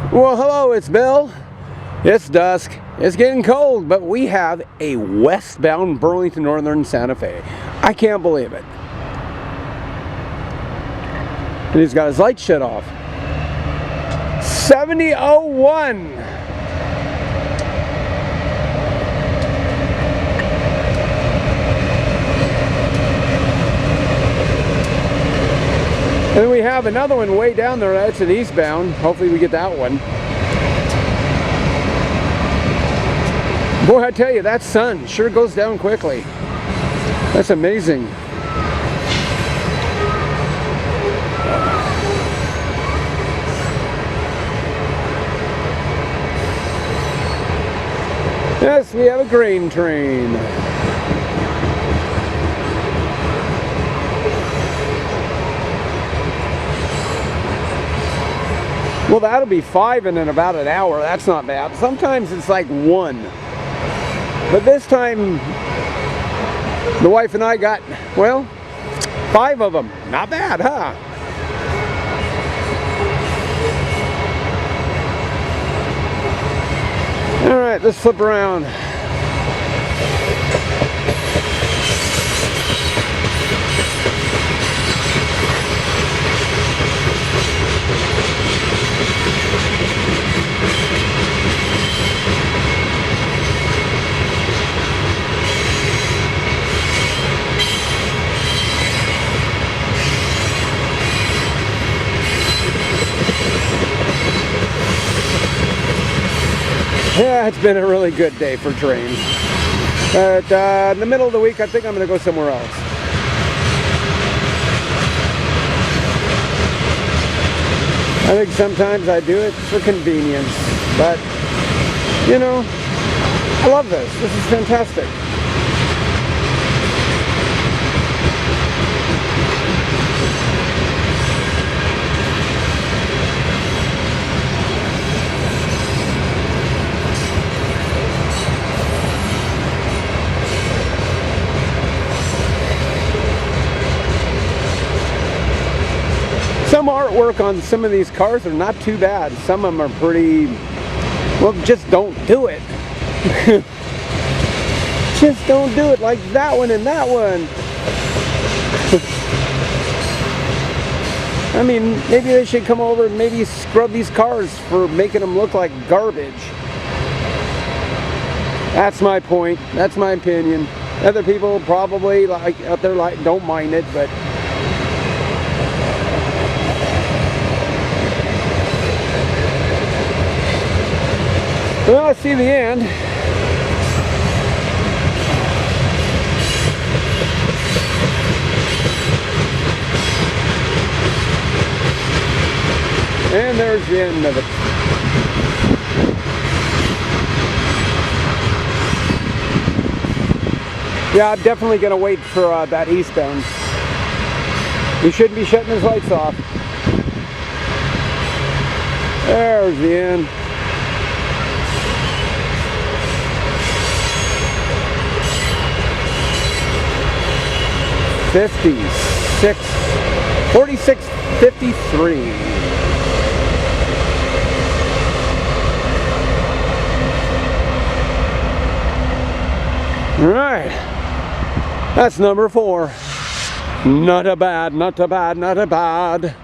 Well, hello, it's Bill. It's dusk. It's getting cold, but we have a westbound Burlington Northern Santa Fe. I can't believe it. And he's got his light shut off. 7001. And then we have another one way down there. That's an eastbound. Hopefully we get that one. Boy, I tell you, that sun sure goes down quickly. That's amazing. Yes, we have a grain train. Well, that'll be 5 in about an hour. That's not bad. Sometimes it's like 1. But this time, the wife and I got, well, 5 of them. Not bad, huh? All right, let's flip around. Yeah, it's been a really good day for trains. But in the middle of the week, I think I'm going to go somewhere else. I think sometimes I do it for convenience. But, you know, I love this. This is fantastic. Some artwork on some of these cars are not too bad. Some of them are pretty, well, just don't do it. Just don't do it, like that one and that one. I mean, maybe they should come over and maybe scrub these cars for making them look like garbage. That's my point. That's my opinion. Other people probably like out there like don't mind it, but well, let's see the end. And there's the end of it. Yeah, I'm definitely going to wait for that eastbound. He shouldn't be shutting his lights off. There's the end. $46.53. All right, that's number 4. Not a bad, not a bad, not a bad.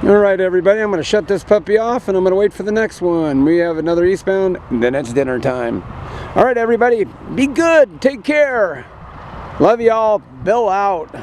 All right, everybody, I'm going to shut this puppy off and I'm going to wait for the next one. We have another eastbound, and then it's dinner time. All right, everybody, be good. Take care. Love y'all. Bill out.